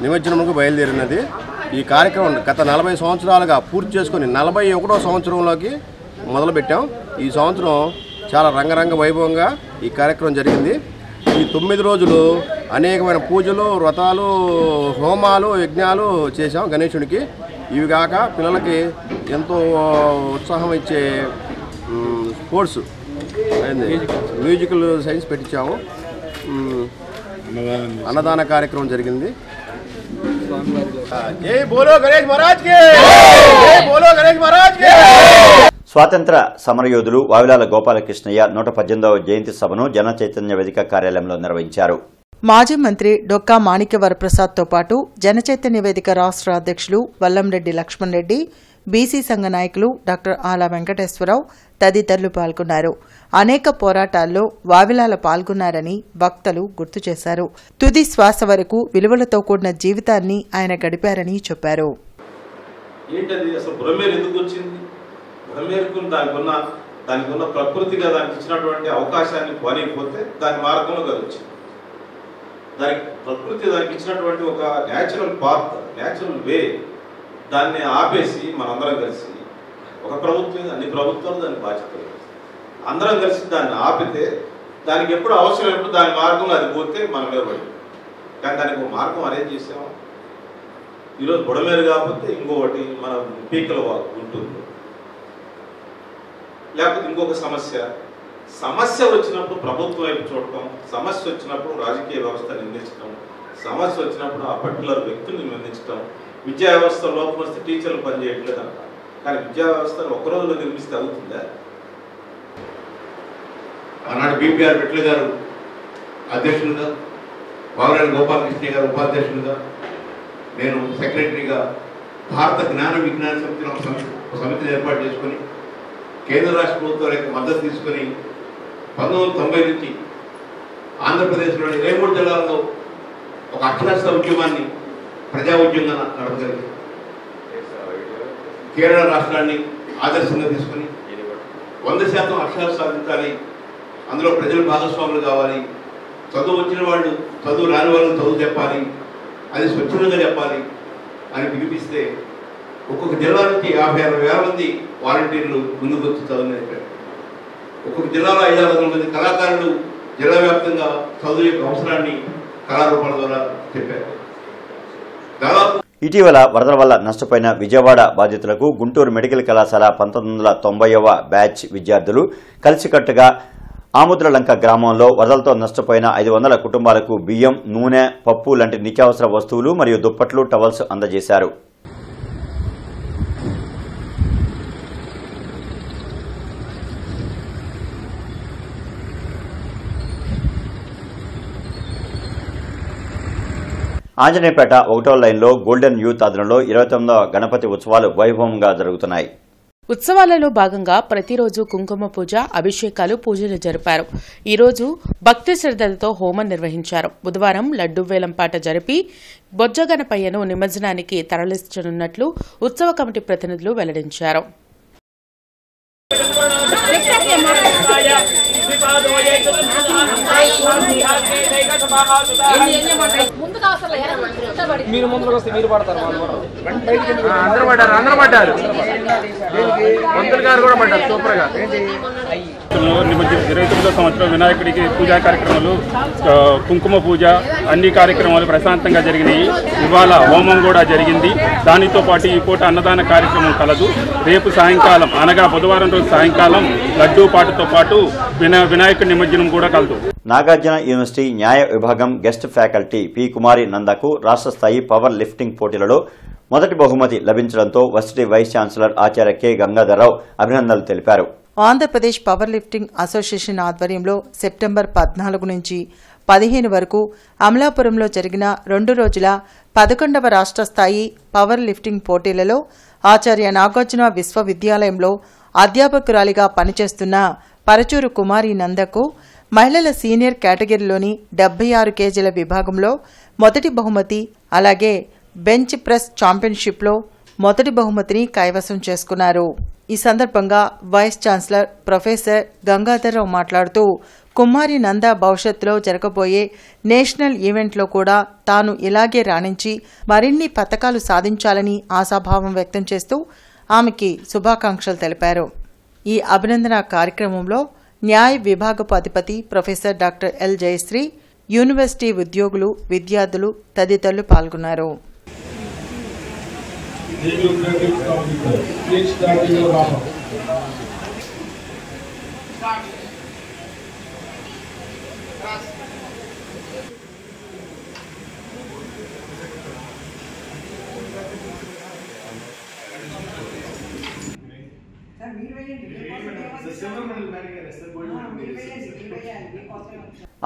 నిమజ్జనముకు బయలుదేరినది. ఈ కార్యక్రమం గత 40 సంవత్సరాలుగా పూర్తి చేసుకుని 41వ సంవత్సరంలోకి మొదలుపెట్టాం. ఈ సంవత్సరం చాలా రంగరంగ వైభవంగా ఈ కార్యక్రమం జరిగింది. ఈ 9 రోజులు అనేకమైన పూజలు, వ్రతాలు, హోమాలు, యజ్ఞాలు చేశాం గణేశుడికి. ఇవి కాక పిల్లలకి ఎంతో ఉత్సాహం ఇచ్చే స్పోర్ట్స్ మ్యూజికల్ సైన్స్ పెట్టించాము. అన్నదాన కార్యక్రమం జరిగింది. జై బోలో గణేష్ మహారాజ్ కి, జై బోలో గణేష్ మహారాజ్ కి. స్వాతంత్ర సమరయోధులు వావిలాల గోపాలకృష్ణయ్య 118వ జయంతి సభను జన చైతన్య వేదిక కార్యాలయంలో నిర్వహించారు. మాజీ మంత్రి డొక్కా మాణిక్యవరప్రసాద్తో పాటు జనచైతన్య వేదిక రాష్ట్ర అధ్యక్షులు వల్లంరెడ్డి లక్ష్మణ్ రెడ్డి, బీసీ సంఘ నాయకులు డాక్టర్ ఆలా వెంకటేశ్వరరావు తదితరులు పాల్గొన్నారు. అనేక పోరాటాల్లో వావిలాల పాల్గొన్నారని వక్తలు గుర్తు చేశారు. తుది శ్వాస వరకు విలువలతో కూడిన జీవితాన్ని ఆయన గడిపారని చెప్పారు. ఏంటది అసలు బురమేరు ఎందుకు వచ్చింది? బురమేరుకు దానికి ఉన్న ప్రకృతిగా దానికి ఇచ్చినటువంటి అవకాశాన్ని పోనీకపోతే దాని మార్గంలో అది వచ్చింది. దానికి ప్రకృతి దానికి ఇచ్చినటువంటి ఒక న్యాచురల్ పాత్, న్యాచురల్ వే, దాన్ని ఆపేసి మనందరం కలిసి ఒక ప్రభుత్వం, అన్ని ప్రభుత్వాలు దాని బాధ్యత అందరం కలిసి దాన్ని ఆపితే దానికి ఎప్పుడు అవసరం ఎప్పుడు దాని మార్గంలో అది పోతే మనం మీద పడింది. కానీ దానికి ఒక మార్గం అరేంజ్ చేసాము. ఈరోజు బుడమేరు కాకపోతే ఇంకొకటి మన పీకల ఉంటుంది, లేకపోతే ఇంకొక సమస్య వచ్చినప్పుడు ప్రభుత్వం వైపు చూడటం, సమస్య వచ్చినప్పుడు రాజకీయ వ్యవస్థ నిందించడం, సమస్య వచ్చినప్పుడు ఆ పర్టికులర్ వ్యక్తుల్ని నిందించడం. విద్యా వ్యవస్థ లోపం వస్తే టీచర్లు పనిచేయట్లేదు అంట. కానీ విద్యా వ్యవస్థను ఒక రోజులో నిర్మిస్తే అవుతుందా? ఆనాడు బీపీఆర్ విట్ల గారు అధ్యక్షులుగా, వావిలాల గోపాలకృష్ణ గారు ఉపాధ్యక్షులుగా, నేను సెక్రటరీగా భారత జ్ఞాన విజ్ఞాన సమితిని ఒక సమితిని ఏర్పాటు చేసుకొని కేంద్ర రాష్ట్ర ప్రభుత్వాల యొక్క మద్దతు తీసుకొని 1990 నుంచి ఆంధ్రప్రదేశ్లోని 23 జిల్లాల్లో ఒక అక్షరాస్యత ఉద్యమాన్ని ప్రజా ఉద్యమంగా నడపగలిగింది. కేరళ రాష్ట్రాన్ని ఆదర్శంగా తీసుకుని 100% అక్షరాలు సాధించాలి, అందులో ప్రజలు భాగస్వాములు కావాలి, చదువు వచ్చిన వాళ్ళు చదువు రాని వాళ్ళు చదువు చెప్పాలి, అది స్వచ్ఛందంగా చెప్పాలి అని పిలిపిస్తే ఒక్కొక్క జిల్లా నుంచి 56,000 మంది వాలంటీర్లు ముందుకు వచ్చి చదువు నేర్పారు. ఒక్కొక్క జిల్లాలో 500 మంది కళాకారులు జిల్లా వ్యాప్తంగా చదువు యొక్క అవసరాన్ని కళారూపాల ద్వారా చెప్పారు. దాదాపు ఇటీవల వరదల వల్ల నష్టపోయిన విజయవాడ బాధితులకు గుంటూరు మెడికల్ కళాశాల 1990వ బ్యాచ్ విద్యార్థులు కలిసికట్టుగా ఆముద్రలంక గ్రామంలో వరదలతో నష్టపోయిన 500 కుటుంబాలకు బియ్యం, నూనె, పప్పు లాంటి నిత్యావసర వస్తువులు మరియు దుప్పట్లు, టవల్స్ అందజేశారు. ఆంజనేయపేట 1వ లైన్లో గోల్డెన్ యూత్ ఆధ్వర్యంలో 29వ గణపతి ఉత్సవాలు వైభవంగా జరుగుతున్నాయి. ఉత్సవాలలో భాగంగా ప్రతిరోజు కుంకుమ పూజ, అభిషేకాలు, పూజలు జరిపారు. ఈరోజు భక్తి శ్రద్దలతో హోమం నిర్వహించారు. బుధవారం లడ్డు వేలంపాట జరిపి బొజ్జగణపయ్యను నిమజ్జనానికి తరలించనున్నట్లు ఉత్సవ కమిటీ ప్రతినిధులు వెల్లడించారు. మీరు ముందుకు వస్తే మీరు పడతారు, అందరూ పడ్డారు. మంత్రులు గారు కూడా పడ్డారు సూపర్ గా. 29వ సంవత్సరం వినాయకుడికి పూజా కార్యక్రమాలు, కుంకుమ పూజ, అన్ని కార్యక్రమాలు ప్రశాంతంగా జరిగినాయి. ఇవాళ హోమం కూడా జరిగింది. దానితో పాటు ఈ పూట అన్నదాన కార్యక్రమం కలదు. రేపు సాయంకాలం అనగా బుధవారం రోజు సాయంకాలం లడ్డూ పాటతో పాటు వినాయకుడి నిమజ్జనం కూడా కలదు. నాగార్జున యూనివర్సిటీ న్యాయ విభాగం గెస్ట్ ఫ్యాకల్టీ పి కుమారి నందకు రాష్ట్ర స్థాయి పవర్ లిఫ్టింగ్ పోటీలలో మొదటి బహుమతి లభించడంతో వర్సిటీ వైస్ ఛాన్సలర్ ఆచార్య కె గంగాధరరావు అభినందనలు తెలిపారు. ఆంధ్రప్రదేశ్ పవర్ లిఫ్టింగ్ అసోసియేషన్ ఆధ్వర్యంలో సెప్టెంబర్ 14 నుంచి 15 వరకు అమలాపురంలో జరిగిన 2 రోజుల 11వ రాష్ట్ర స్థాయి పవర్ లిఫ్టింగ్ పోటీలలో ఆచార్య నాగార్జున విశ్వవిద్యాలయంలో అధ్యాపకురాలిగా పనిచేస్తున్న పరచూరు కుమారి నందకు మహిళల సీనియర్ కేటగిరీలోని 76 కేజీల విభాగంలో మొదటి బహుమతి, అలాగే బెంచ్ ప్రెస్ ఛాంపియన్షిప్లో మొదటి బహుమతిని కైవసం చేసుకున్నారు. ఈ సందర్భంగా వైస్ ఛాన్సలర్ ప్రొఫెసర్ గంగాధరరావు మాట్లాడుతూ కుమారి నంద భవిష్యత్తులో జరగబోయే నేషనల్ ఈవెంట్లో కూడా తాను ఇలాగే రాణించి మరిన్ని పతకాలు సాధించాలని ఆశాభావం వ్యక్తం చేస్తూ ఆమెకి శుభాకాంక్షలు తెలిపారు. ఈ అభినందన కార్యక్రమంలో న్యాయ విభాగపు అధిపతి professor doctor L Jayashree, university ఉద్యోగులు, విద్యార్థులు తదితరులు పాల్గొన్నారు.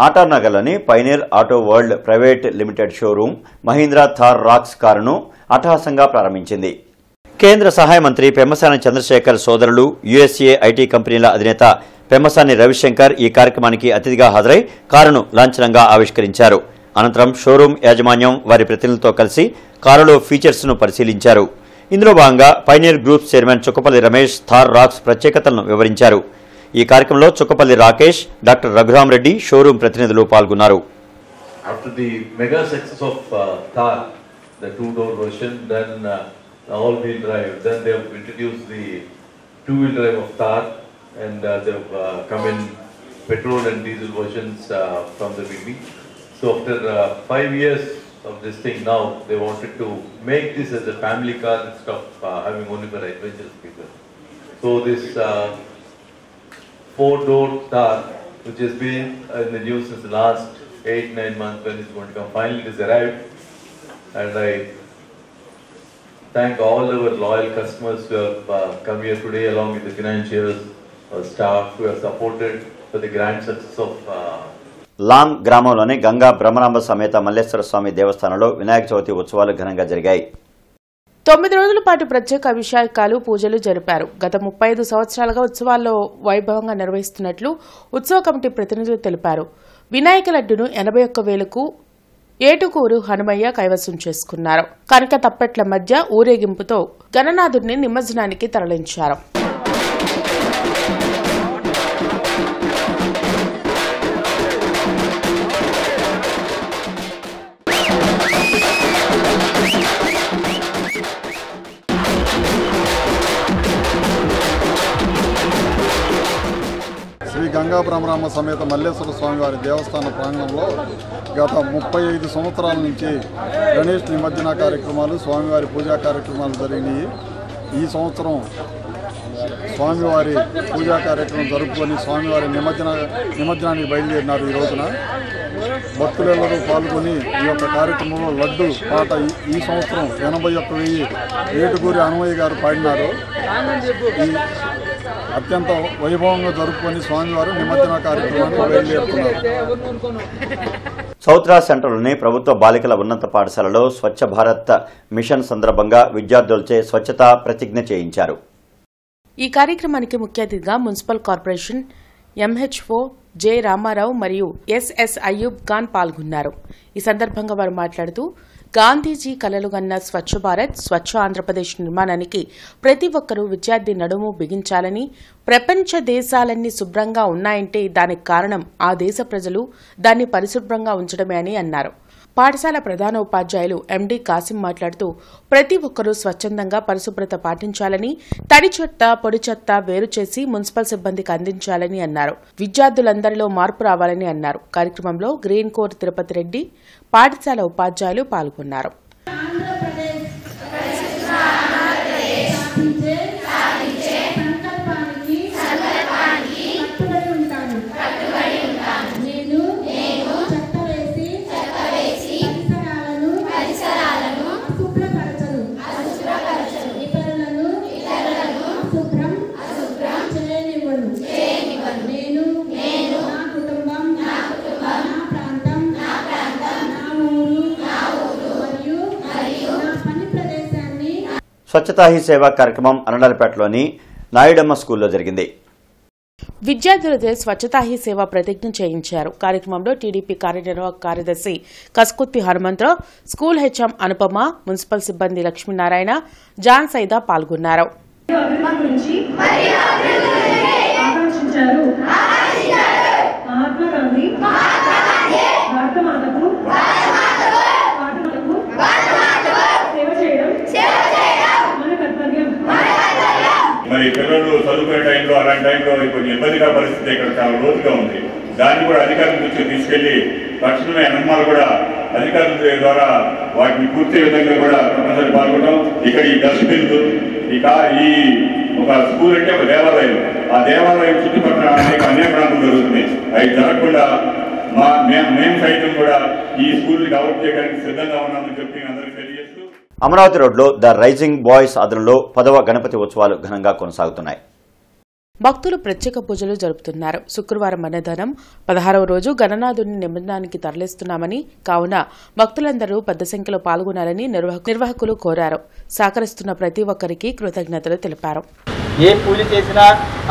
ఆటానగర్లోని Pioneer auto world private limited showroom Mahindra Thar Roxx కారును అట్టహాసంగా ప్రారంభించింది. కేంద్ర సహాయ మంత్రి పెమ్మసాని చంద్రశేఖర్ సోదరులు, యుఎస్ఏ ఐటీ కంపెనీల అధినేత పెమ్మసాని రవిశంకర్ ఈ కార్యక్రమానికి అతిథిగా హాజరై కారును లాంఛనంగా ఆవిష్కరించారు. అనంతరం షోరూం యాజమాన్యం వారి ప్రతినిధులతో కలిసి కారులో ఫీచర్స్ ను పరిశీలించారు. ఇందులో భాగంగా Pioneer group chairman Chukkapalli Ramesh Thar Roxx ప్రత్యేకతలను వివరించారు. ఈ కార్యక్రమంలో చుక్కపల్లి రాకేష్, డాక్టర్ రఘురామ్ రెడ్డి షోరూం ప్రతినిధులు పాల్గొన్నారు. After the mega success of Thar, the two-door version, then all-wheel drive, then they have introduced the two-wheel drive of Thar, and they have come in petrol and diesel versions from the beginning. So after 5 years of this thing now, they wanted to make this as a family car instead of having only for adventurous people. So this 4-door Thar, which has been in the news since the last 8-9 months when it's going to come, finally it has arrived, and I thank all our loyal customers who have come here today along with the financiers, staff who have supported for the grand success of long గ్రామంలోని గంగా బ్రహ్మరాంబ సమేత మల్లేశ్వర స్వామి దేవస్థానంలో వినాయక చవితి ఉత్సవాలు ఘనంగా జరిగాయి. 9 రోజుల పాటు ప్రత్యేక అభిషేకాలు, పూజలు జరిపారు. గత 35 సంవత్సరాలుగా ఉత్సవాల్లో వైభవంగా నిర్వహిస్తున్నట్లు ఉత్సవ కమిటీ ప్రతినిధులు తెలిపారు. వినాయక లడ్డును 81,000కు ఏటుకూరు హనుమయ్య కైవసం చేసుకున్నారు. కనక తప్పెట్ల మధ్య ఊరేగింపుతో గణనాథుడిని నిమజ్జనానికి తరలించారు. శ్రీ గంగా గంగాభ్రమరామ సమేత మల్లేశ్వర స్వామివారి దేవస్థాన ప్రాంగణంలో గత 35 సంవత్సరాల నుంచి గణేష్ నిమజ్జన కార్యక్రమాలు, స్వామివారి పూజా కార్యక్రమాలు జరిగినాయి. ఈ సంవత్సరం స్వామివారి పూజా కార్యక్రమం జరుపుకొని స్వామివారి నిమజ్జనానికి బయలుదేరినారు. ఈ రోజున భక్తులెల్లరూ పాల్గొని ఈ యొక్క కార్యక్రమంలో లడ్డు పాట ఈ సంవత్సరం 81,000 ఏటుకూరి అన్వయ్య గారు పాడినారు. ఈ అత్యంత వైభవంగా జరుపుకొని స్వామివారు నిమజ్జన కార్యక్రమాన్ని బయలుదేరుతున్నారు. సౌత్రా సెంటర్లోని ప్రభుత్వ బాలికల ఉన్నత పాఠశాలలో స్వచ్ఛ భారత్ మిషన్ సందర్భంగా విద్యార్థులచే స్వచ్ఛతా ప్రతిజ్ఞ చేయించారు. ఈ కార్యక్రమానికి ముఖ్య అతిథిగా municipal corporation MHO J Ramarao మరియు ఎస్ఎస్ అయ్యూబ్ ఖాన్ పాల్గొన్నారు. ఈ సందర్భంగా వారు మాట్లాడుతూ గాంధీజీ కలలుగన్న స్వచ్ఛ భారత్, స్వచ్ఛ ఆంధ్రప్రదేశ్ నిర్మాణానికి ప్రతి ఒక్కరూ విద్యార్థి నడుము బిగించాలని, ప్రపంచ దేశాలన్నీ శుభ్రంగా ఉన్నాయంటే దానికి కారణం ఆ దేశ ప్రజలు దాన్ని పరిశుభ్రంగా ఉంచడమే అని అన్నారు. పాఠశాల ప్రధాన ఉపాధ్యాయులు ఎండి కాసిం మాట్లాడుతూ ప్రతి ఒక్కరూ స్వచ్ఛందంగా పరిశుభ్రత పాటించాలని, తడి చెత్త, పొడి చెత్త వేరు చేసి మున్సిపల్ సిబ్బందికి అందించాలని అన్నారు. విద్యార్థులందరిలో మార్పు రావాలని అన్నారు. కార్యక్రమంలో గ్రీన్ కోర్ తిరుపతి రెడ్డి, పాఠశాల ఉపాధ్యాయులు పాల్గొన్నారు. స్వచ్ఛతా హీ సేవా కార్యక్రమం అనడాలపేటలోని నాయుడమ్మ స్కూల్లో జరిగింది. విద్యార్థులతో స్వచ్ఛతా హీ సేవ ప్రతిజ్ఞ చేయించారు. కార్యక్రమంలో టీడీపీ కార్యనిర్వాహక కార్యదర్శి Kaskutti Hanumantharao, school HM Anupama, municipal సిబ్బంది లక్ష్మీనారాయణ, జాన్ సైదా పాల్గొన్నారు. మరి పిల్లలు చదువుకునే టైంలో అలాంటి టైంలో కొంచెం ఇబ్బందికర పరిస్థితి ఇక్కడ చాలా లోతుగా ఉంది. దాన్ని కూడా అధికారుల దృష్టికి తీసుకెళ్లి తక్షణమే అనుమానాలు కూడా అధికారుల ద్వారా వాటిని పూర్తి విధంగా కూడా తప్పనిసరి పాల్గొనడం. ఇక్కడ ఈ డస్ట్బిన్లు ఈ ఒక స్కూల్ అంటే ఒక దేవాలయం, ఆ దేవాలయం చుట్టుపక్కల అన్య ప్రాంతం జరుగుతుంది. అవి జరగకుండా మేము సైతం కూడా ఈ స్కూల్ని డెవలప్ చేయడానికి సిద్ధంగా ఉన్నామని చెప్పి అందరికీ తెలియజేస్తూ అమరావతి రోడ్లో ద రైజింగ్ బాయ్స్ ఆధ్వర్యంలో 10వ గణపతి ఉత్సవాలు ఘనంగా కొనసాగుతున్నాయి. భక్తులు ప్రత్యేక పూజలు జరుపుతున్నారు. శుక్రవారం అన్నదానం 16వ రోజు గణనాథుని నిమజ్జనానికి తరలిస్తున్నామని, కావున భక్తులందరూ పెద్ద సంఖ్యలో పాల్గొనాలని నిర్వాహకులు కోరారు. సహకరిస్తున్న ప్రతి ఒక్కరికి కృతజ్ఞతలు తెలిపారు. ఏ పూజ చేసినా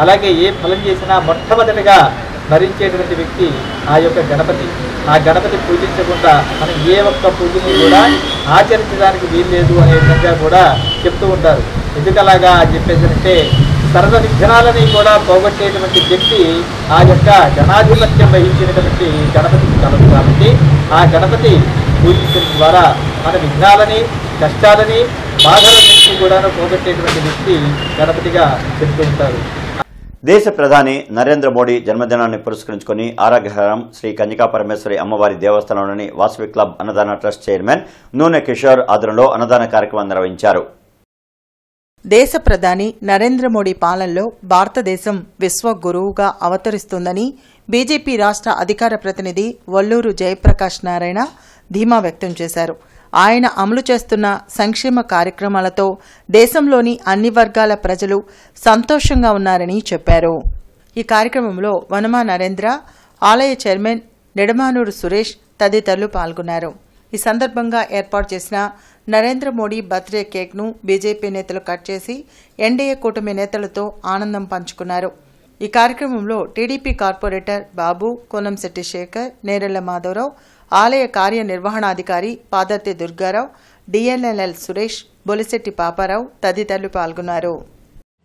అలాగే ఏ ఫలం చేసినా మొట్టమొదటిగా స్మరించేటువంటి వ్యక్తి ఆ యొక్క గణపతి. ఆ గణపతి పూజించకుండా మనం ఏ ఒక్క పూజని కూడా ఆచరించడానికి వీల్లేదు అనే విధంగా కూడా చెప్తూ ఉంటారు. ఎందుకలాగా చెప్పేసంటే సర్వ విఘ్నాలని కూడా పోగొట్టేటువంటి వ్యక్తి ఆ యొక్క గణాధిపత్యం వహించినటువంటి గణపతికి కలదు. కాబట్టి ఆ గణపతి పూజించడం ద్వారా మన విఘ్నాలని, కష్టాలని, బాధలన్నింటినీ కూడా పోగొట్టేటువంటి వ్యక్తి గణపతిగా చెప్తూ ఉంటారు. దేశ ప్రధాని నరేంద్ర మోడీ జన్మదినాన్ని పురస్కరించుకుని ఆరాగ్యహారం శ్రీ కన్యకా పరమేశ్వరి అమ్మవారి దేవస్థానంలోని వాసవి క్లబ్ అన్నదాన ట్రస్ట్ చైర్మన్ నూనె కిషోర్ ఆధ్వర్యంలో అన్నదాన కార్యక్రమం నిర్వహించారు. దేశ ప్రధాని నరేంద్ర మోడీ పాలనలో భారతదేశం విశ్వ గురువుగా అవతరిస్తుందని బీజేపీ రాష్ట్ర అధికార ప్రతినిధి వల్లూరు జయప్రకాష్ నారాయణ ధీమా వ్యక్తం చేశారు. ఆయన అమలు చేస్తున్న సంక్షేమ కార్యక్రమాలతో దేశంలోని అన్ని వర్గాల ప్రజలు సంతోషంగా ఉన్నారని చెప్పారు. ఈ కార్యక్రమంలో వనమా నరేంద్ర, ఆలయ చైర్మన్ నిడమానూరు సురేష్ తదితరులు పాల్గొన్నారు. ఈ సందర్భంగా ఏర్పాటు చేసిన నరేంద్ర మోడీ బర్త్డే కేక్ను బీజేపీ నేతలు కట్ చేసి ఎన్డీఏ కూటమి నేతలతో ఆనందం పంచుకున్నారు. ఈ కార్యక్రమంలో టీడీపీ కార్పొరేటర్ బాబు, కోనంశెట్టి శేఖర్, నేరెళ్ల మాధవరావు, ఆలయ కార్యనిర్వహణాధికారి పాదర్తి దుర్గారావు, డిఎల్ఎల్ఎల్ సురేష్, బొలిశెట్టి పాపారావు తదితరులు పాల్గొన్నారు.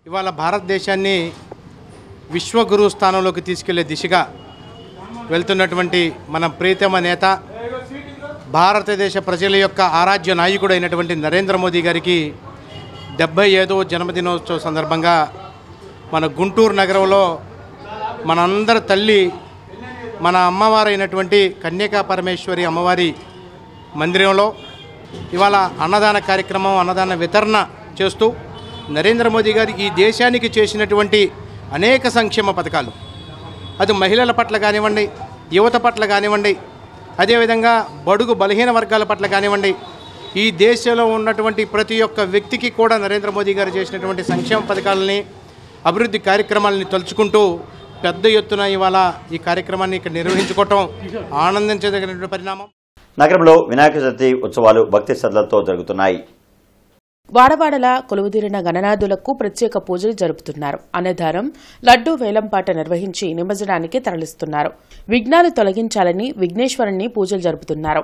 ఇవాళ భారతదేశాన్ని విశ్వగురు స్థానంలోకి తీసుకెళ్లే దిశగా వెళ్తున్నటువంటి మన ప్రియతమ నేత, భారతదేశ ప్రజల యొక్క ఆరాధ్య నాయకుడు అయినటువంటి నరేంద్ర మోదీ గారికి 75వ జన్మదినోత్సవ సందర్భంగా మన గుంటూరు నగరంలో మనందరి తల్లి మన అమ్మవారైనటువంటి కన్యకా పరమేశ్వరి అమ్మవారి మందిరంలో ఇవాళ అన్నదాన కార్యక్రమం అన్నదాన వితరణ చేస్తూ నరేంద్ర మోదీ గారు ఈ దేశానికి చేసినటువంటి అనేక సంక్షేమ పథకాలు అది మహిళల పట్ల కానివ్వండి, యువత పట్ల కానివ్వండి, అదేవిధంగా బడుగు బలహీన వర్గాల పట్ల కానివ్వండి, ఈ దేశంలో ఉన్నటువంటి ప్రతి ఒక్క వ్యక్తికి కూడా నరేంద్ర మోదీ గారు చేసినటువంటి సంక్షేమ పథకాలని అభివృద్ధి కార్యక్రమాలని తలుచుకుంటూ పెద్ద ఎత్తున ఇవాళ ఈ కార్యక్రమాన్ని ఇక్కడ నిర్వహించుకోవటం ఆనందించదగినటువంటి పరిణామం. నగరంలో వినాయక చవితి ఉత్సవాలు భక్తి శ్రద్ధలతో జరుగుతున్నాయి. వాడవాడలా కొలువుదీరిన గణనాథులకు ప్రత్యేక పూజలు జరుపుతున్నారు. అన్నదానం, లడ్డూ వేలంపాట నిర్వహించి నిమజ్జనానికి తరలిస్తున్నారు. విఘ్నాలు తొలగించాలని విఘ్నేశ్వరుని పూజలు జరుపుతున్నారు.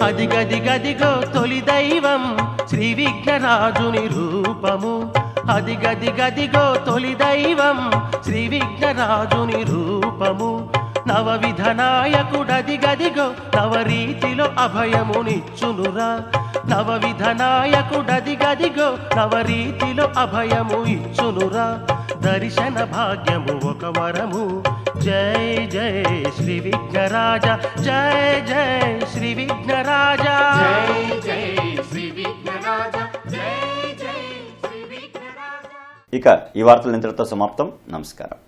అదిగదిగదిగో తొలి దైవం శ్రీ విఘ్నరాజుని రూపము, అదిగదిగదిగో తొలి దైవం శ్రీ విఘ్నరాజుని రూపము, నవవిధ నాయకుడదిగదిగో నవరీతిలో అభయమునిచ్చునురా, నవవిధ నాయకుడదిగదిగో నవరీతిలో అభయము ఇచ్చునురా, దర్శన భాగ్యము ఒక వరము. జై జై శ్రీ విఘ్నరాజ, జై జై శ్రీ విఘ్నరాజ, జై జై శ్రీ విఘ్నరాజ, జై జై శ్రీ విఘ్నరాజ. ఇక ఈ వార్తలు ఇంతటితో సమాప్తం. నమస్కారం.